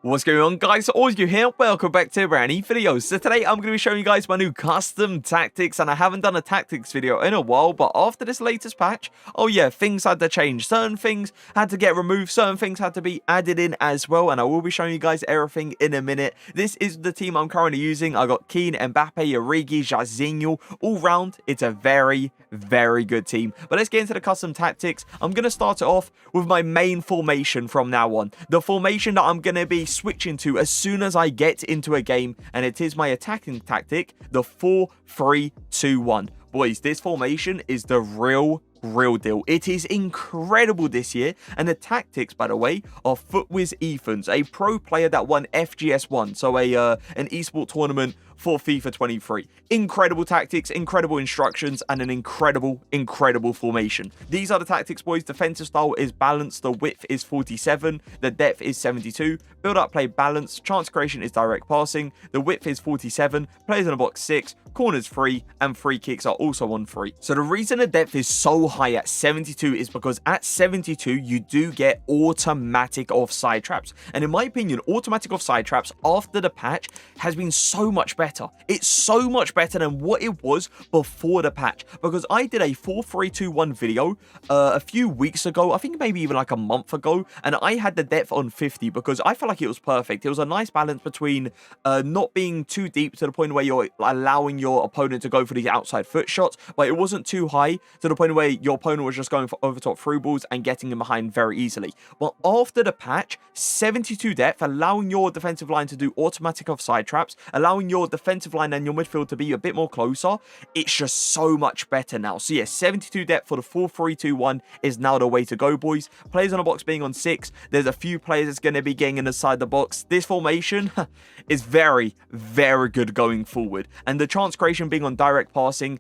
What's going on, guys? Auzio here. Welcome back to a brand new video. So today I'm going to be showing you guys my new custom tactics, and I haven't done a tactics video in a while, but after this latest patch, oh yeah, things had to change. Certain things had to get removed, certain things had to be added in as well, and I will be showing you guys everything in a minute. This is the team I'm currently using. I got Keane, Mbappe, Origi, Jairzinho. All round, it's a very good team. But let's get into the custom tactics. I'm going to start it off with my main formation from now on. The formation that I'm going to be switching to as soon as I get into a game, and it is my attacking tactic, the 4-3-2-1. Boys, this formation is the real deal. It is incredible this year, and the tactics, by the way, are Footwiz Ethans, a pro player that won FGS1, so an esport tournament for FIFA 23. Incredible tactics, incredible instructions, and an incredible formation. These are the tactics, boys. Defensive style is balanced. The width is 47. The depth is 72. Build up play balanced. Chance creation is direct passing. The width is 47. Players in the box 6. Corners 3. And free kicks are also on 3. So the reason the depth is so high at 72 is because at 72 you do get automatic offside traps. And in my opinion, automatic offside traps after the patch has been so much better. It's so much better than what it was before the patch, because I did a 4-3-2-1 video a few weeks ago, I think maybe even like a month ago, and I had the depth on 50 because I felt like it was perfect. It was a nice balance between not being too deep to the point where you're allowing your opponent to go for the outside foot shots, but it wasn't too high to the point where your opponent was just going for overtop through balls and getting in behind very easily. But after the patch, 72 depth, allowing your defensive line to do automatic offside traps, allowing your defensive line and your midfield to be a bit more closer, it's just so much better now. So yeah, 72 depth for the 4-3-2-1 is now the way to go, boys. Players on the box being on 6. There's a few players that's going to be getting inside the box. This formation is very good going forward. And the chance creation being on direct passing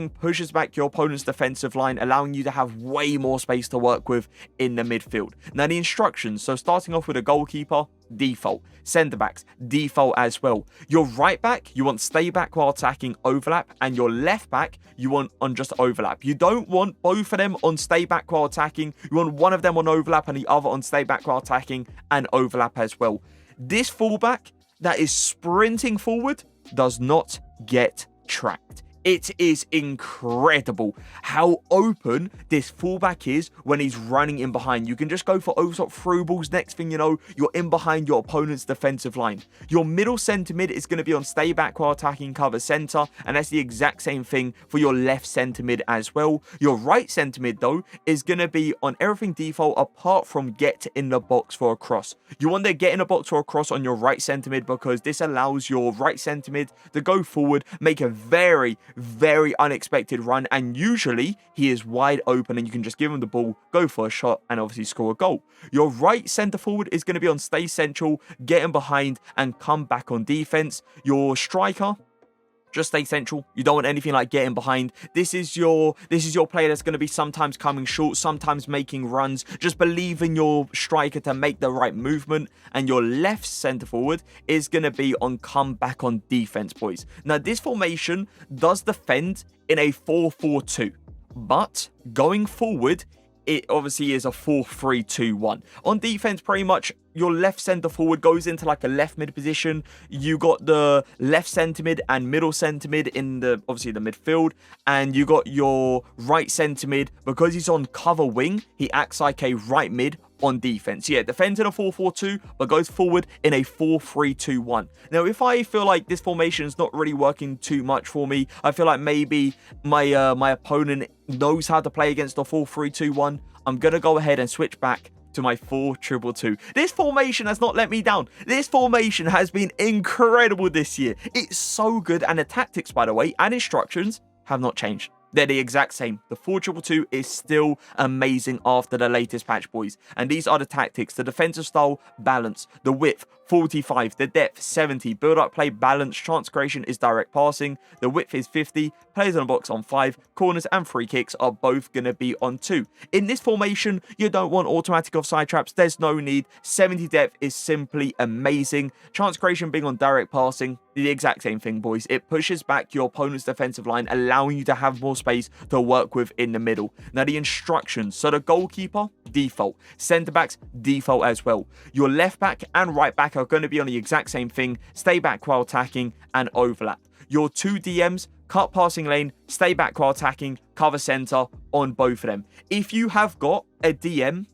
pushes back your opponent's defensive line, allowing you to have way more space to work with in the midfield. Now the instructions, so starting off with a goalkeeper, default. Centre backs, default as well. Your right back, you want stay back while attacking, overlap, and your left back, you want on just overlap. You don't want both of them on stay back while attacking. You want one of them on overlap and the other on stay back while attacking and overlap as well. This fullback that is sprinting forward does not get tracked. It is incredible how open this fullback is when he's running in behind. You can just go for overtop through balls. Next thing you know, you're in behind your opponent's defensive line. Your middle centre mid is going to be on stay back while attacking cover centre, and that's the exact same thing for your left centre mid as well. Your right centre mid, though, is going to be on everything default apart from get in the box for a cross. You want to get in a box for a cross on your right centre mid because this allows your right centre mid to go forward, make a very unexpected run, and usually he is wide open and you can just give him the ball, go for a shot, and obviously score a goal. Your right centre forward is going to be on stay central, get him behind and come back on defense. Your striker, just stay central. You don't want anything like getting behind. This is your player that's going to be sometimes coming short, sometimes making runs. Just believe in your striker to make the right movement. And your left centre forward is going to be on come back on defense, boys. Now, this formation does defend in a 4-4-2, but going forward, it obviously is a 4-3-2-1. On defense, pretty much your left centre forward goes into like a left mid position. You got the left centre mid and middle centre mid in the obviously the midfield, and you got your right centre mid because he's on cover wing. He acts like a right mid on defense. Yeah, defends in a 4-4-2, but goes forward in a 4-3-2-1. Now, if I feel like this formation is not really working too much for me, I feel like maybe my opponent knows how to play against a 4-3-2-1, I'm gonna go ahead and switch back to my 4-2-2-2. This formation has not let me down. This formation has been incredible this year. It's so good, and the tactics, by the way, and instructions have not changed. They're the exact same. The 4-2-2 is still amazing after the latest patch, boys. And these are the tactics. The defensive style, balance. The width, 45. The depth, 70. Build-up play, balance. Chance creation is direct passing. The width is 50. Players in the box on 5. Corners and free kicks are both going to be on 2. In this formation, you don't want automatic offside traps. There's no need. 70 depth is simply amazing. Chance creation being on direct passing. The exact same thing, boys. It pushes back your opponent's defensive line, allowing you to have more space to work with in the middle. Now, the instructions. So the goalkeeper, default. Centre backs, default as well. Your left back and right back are going to be on the exact same thing. Stay back while attacking and overlap. Your two DMs, cut passing lane, stay back while attacking, cover center on both of them. If you have got a DM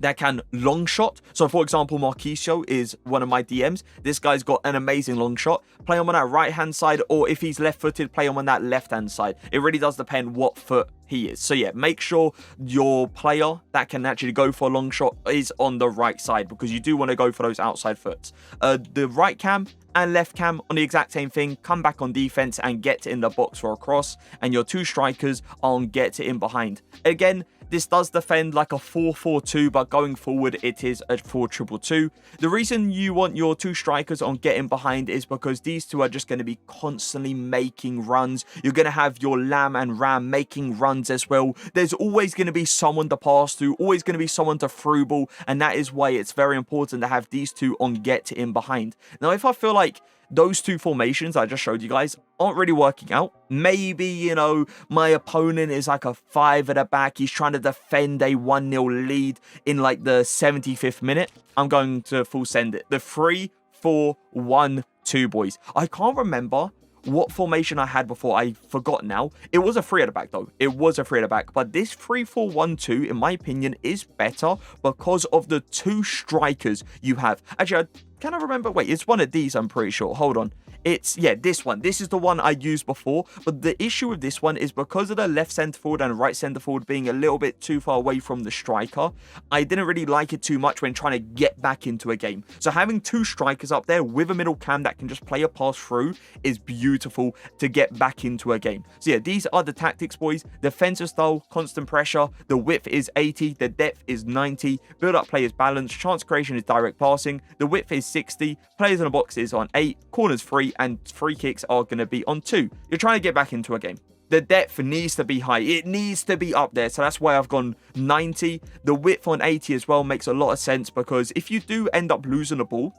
that can long shot, so for example, Marquisio is one of my DMs. This guy's got an amazing long shot. Play him on that right hand side, or if he's left footed, play him on that left hand side. It really does depend what foot he is. So yeah, make sure your player that can actually go for a long shot is on the right side, because you do want to go for those outside foots. The right cam and left cam on the exact same thing. Come back on defense and get in the box for a cross, and your two strikers on get in behind. Again, this does defend like a 4-4-2, but going forward, it is a 4-2-2-2. The reason you want your two strikers on getting behind is because these two are just going to be constantly making runs. You're going to have your Lamb and Ram making runs as well. There's always going to be someone to pass to, always going to be someone to through ball, and that is why it's very important to have these two on get in behind. Now, if I feel like those two formations I just showed you guys aren't really working out, maybe, you know, my opponent is like a 5 at the back, he's trying to defend a 1-0 lead in like the 75th minute, I'm going to full send it. The 3-4-1-2, boys. I can't remember what formation I had before. I forgot now. It was a 3 at the back though. It was a 3 at the back. But this 3-4-1-2, in my opinion, is better because of the two strikers you have. Actually, I cannot remember. Wait, it's one of these, I'm pretty sure. Hold on. It's, yeah, this one. This is the one I used before. But the issue with this one is because of the left centre forward and right centre forward being a little bit too far away from the striker, I didn't really like it too much when trying to get back into a game. So having two strikers up there with a middle cam that can just play a pass through is beautiful to get back into a game. So yeah, these are the tactics, boys. Defensive style, constant pressure. The width is 80. The depth is 90. Build-up play is balanced. Chance creation is direct passing. The width is 60. Players in the box is on 8. Corners 3. And free kicks are going to be on 2. You're trying to get back into a game. The depth needs to be high. It needs to be up there. So that's why I've gone 90. The width on 80 as well makes a lot of sense, because if you do end up losing the ball,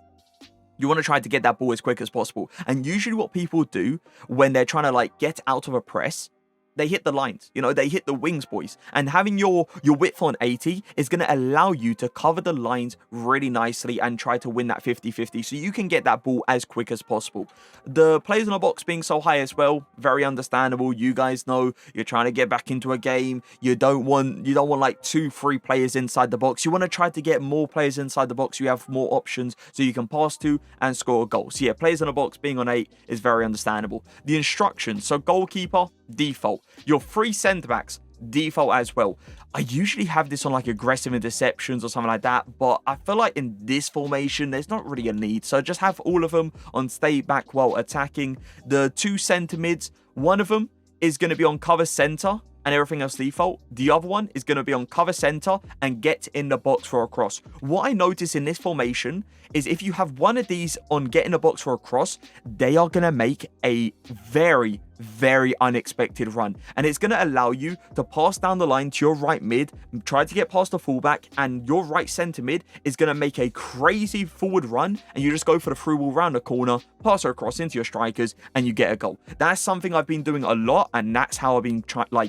you want to try to get that ball as quick as possible. And usually what people do when they're trying to like get out of a press, they hit the lines, you know, they hit the wings, boys. And having your width on 80 is going to allow you to cover the lines really nicely and try to win that 50-50 so you can get that ball as quick as possible. The players in the box being so high as well, very understandable. You guys know you're trying to get back into a game. You don't want like 2-3 players inside the box. You want to try to get more players inside the box. You have more options so you can pass to and score a goal. So yeah, players in the box being on 8 is very understandable. The instructions, so goalkeeper, default. Your 3 centre backs, default as well. I usually have this on like aggressive interceptions or something like that, but I feel like in this formation there's not really a need, so just have all of them on stay back while attacking. The 2 centre mids, one of them is going to be on cover centre and everything else default. The other one is going to be on cover center and get in the box for a cross. What I notice in this formation is if you have one of these on get in the box for a cross, they are going to make a very, very unexpected run, and it's going to allow you to pass down the line to your right mid, try to get past the fullback, and your right center mid is going to make a crazy forward run, and you just go for the through ball round the corner, pass her across into your strikers, and you get a goal. That's something I've been doing a lot, and that's how I've been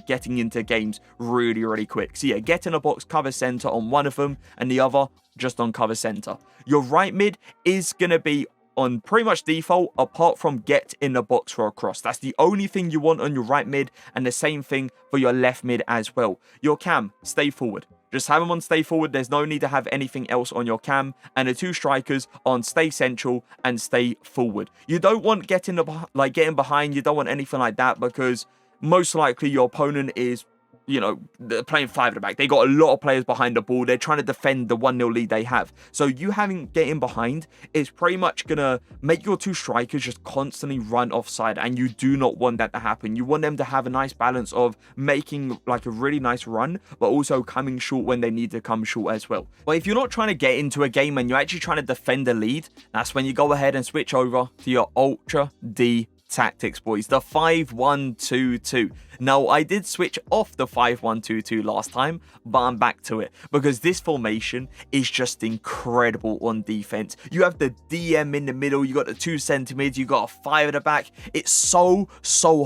getting into games really, really quick. So yeah, get in a box, cover center on one of them, and the other just on cover center. Your right mid is going to be on pretty much default, apart from get in the box for a cross. That's the only thing you want on your right mid, and the same thing for your left mid as well. Your cam, stay forward. Just have them on stay forward. There's no need to have anything else on your cam. And the 2 strikers on stay central and stay forward. You don't want getting behind. You don't want anything like that, because most likely your opponent is, you know, they're playing 5 at the back. They got a lot of players behind the ball. They're trying to defend the 1-0 lead they have. So you having getting behind is pretty much going to make your 2 strikers just constantly run offside. And you do not want that to happen. You want them to have a nice balance of making like a really nice run, but also coming short when they need to come short as well. But if you're not trying to get into a game and you're actually trying to defend the lead, that's when you go ahead and switch over to your Ultra D tactics, boys. The 5-1-2-2. Now, I did switch off the 5-1-2-2 last time, but I'm back to it because this formation is just incredible on defense. You have the DM in the middle, you got the 2 centre mids, you got a 5 at the back. It's so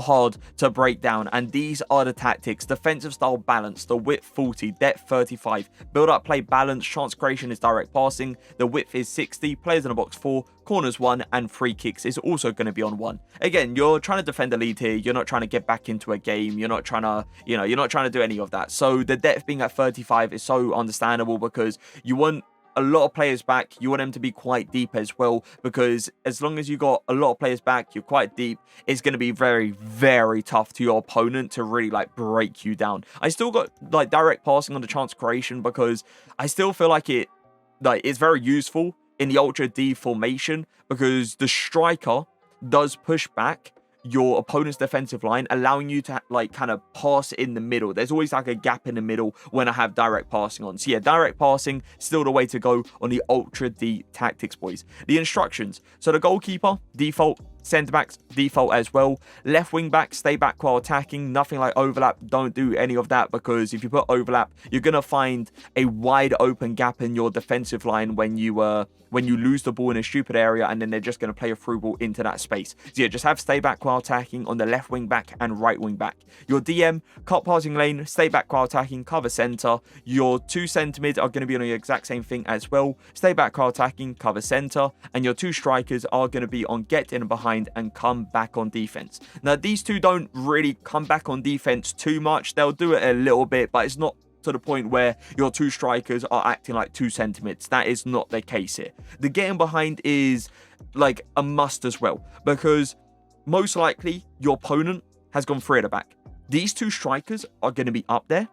hard to break down, and these are the tactics. Defensive style balance, the width 40, depth 35, build up play balance, chance creation is direct passing, the width is 60, players in the box 4, corners 1, and free kicks is also going to be on 1. Again, you're trying to defend the lead here, you're not trying to get back into a game, you're not trying to, you're not trying to do any of that. So the depth being at 35 is so understandable because you want a lot of players back. You want them to be quite deep as well, because as long as you got a lot of players back, you're quite deep, it's going to be very tough to your opponent to really like break you down. I still got like direct passing on the chance creation because I still feel like it's very useful in the ultra D formation because the striker does push back your opponent's defensive line, allowing you to like kind of pass in the middle. There's always like a gap in the middle when I have direct passing on. So yeah, direct passing still the way to go on the ultra D tactics, boys. The instructions. So the goalkeeper default, centre backs default as well. Left wing back, stay back while attacking. Nothing like overlap. Don't do any of that because if you put overlap, you're gonna find a wide open gap in your defensive line when you lose the ball in a stupid area, and then they're just gonna play a through ball into that space. So yeah, just have stay back while attacking on the left wing back and right wing back. Your DM, cut passing lane, stay back while attacking, cover centre. Your 2 centre mids are going to be on the exact same thing as well. Stay back while attacking, cover centre. And your 2 strikers are going to be on get in behind and come back on defense. Now, these 2 don't really come back on defense too much. They'll do it a little bit, but it's not to the point where your 2 strikers are acting like 2 centre mids. That is not the case here. The getting behind is like a must as well, because most likely your opponent has gone 3 at the back. These 2 strikers are going to be up there.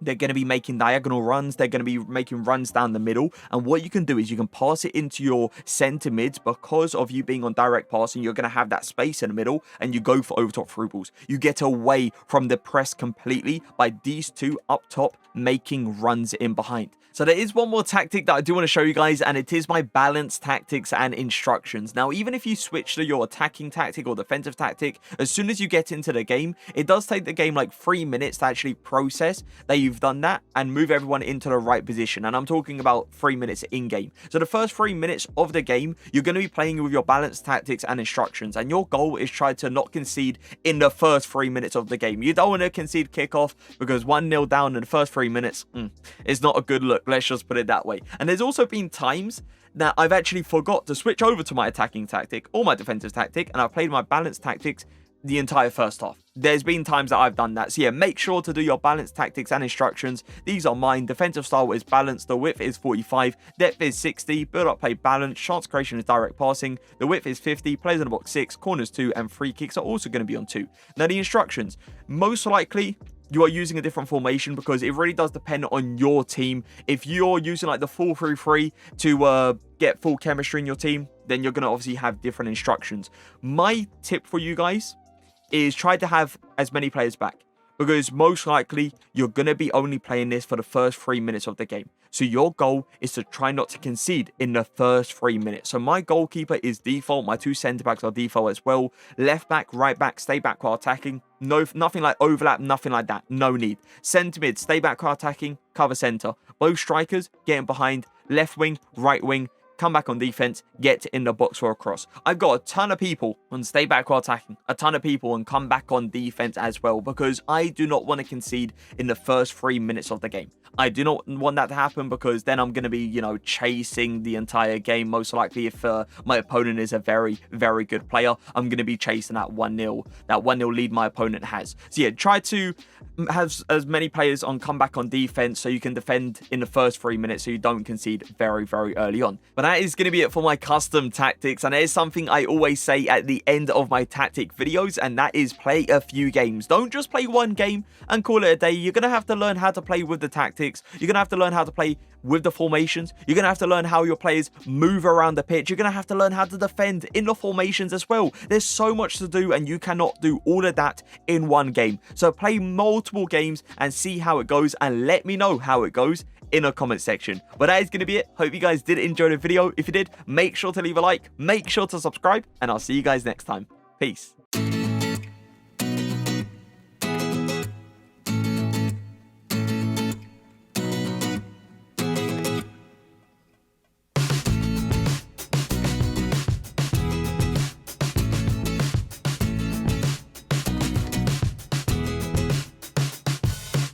They're going to be making diagonal runs. They're going to be making runs down the middle. And what you can do is you can pass it into your center mids. Because of you being on direct passing, you're going to have that space in the middle and you go for overtop through balls. You get away from the press completely by these 2 up top making runs in behind. So there is one more tactic that I do want to show you guys, and it is my balance tactics and instructions. Now, even if you switch to your attacking tactic or defensive tactic, as soon as you get into the game, it does take the game like 3 minutes to actually process that you've done that and move everyone into the right position. And I'm talking about 3 minutes in game. So the first 3 minutes of the game, you're going to be playing with your balance tactics and instructions, and your goal is try to not concede in the first 3 minutes of the game. You don't want to concede kickoff because 1-0 down in the first 3 minutes is not a good look. Let's just put it that way. And there's also been times that I've actually forgot to switch over to my attacking tactic or my defensive tactic, and I've played my balanced tactics the entire first half. There's been times that I've done that. So yeah, make sure to do your balanced tactics and instructions. These are mine. Defensive style is balanced. The width is 45. Depth is 60. Build up play balance. Chance creation is direct passing. The width is 50. Players in the box 6. Corners 2. And free kicks are also going to be on 2. Now the instructions. Most likely, you are using a different formation because it really does depend on your team. If you're using like the 4-3-3 to get full chemistry in your team, then you're going to obviously have different instructions. My tip for you guys is try to have as many players back, because most likely you're going to be only playing this for the first 3 minutes of the game. So your goal is to try not to concede in the first 3 minutes. So my goalkeeper is default. My 2 centre backs are default as well. Left back, right back, stay back while attacking. No, nothing like overlap, nothing like that. No need. Centre mid, stay back while attacking, cover centre. Both strikers getting behind. Left wing, right wing, come back on defense, get in the box for a cross. I've got a ton of people on stay back while attacking, a ton of people on come back on defense as well, because I do not want to concede in the first 3 minutes of the game. I do not want that to happen because then I'm going to be, chasing the entire game. Most likely if my opponent is a very, very good player, I'm going to be chasing that 1-0 lead my opponent has. So yeah, try to have as many players on comeback on defense so you can defend in the first 3 minutes so you don't concede very, very early on. But that is going to be it for my custom tactics, and it is something I always say at the end of my tactic videos, and that is play a few games. Don't just play one game and call it a day. You're going to have to learn how to play with the tactics. You're going to have to learn how to play with the formations. You're going to have to learn how your players move around the pitch. You're going to have to learn how to defend in the formations as well. There's so much to do, and you cannot do all of that in one game. So play multiple games and see how it goes, and let me know how it goes in a comment section. But that is going to be it. Hope you guys did enjoy the video. If you did, make sure to leave a like, make sure to subscribe, and I'll see you guys next time. Peace.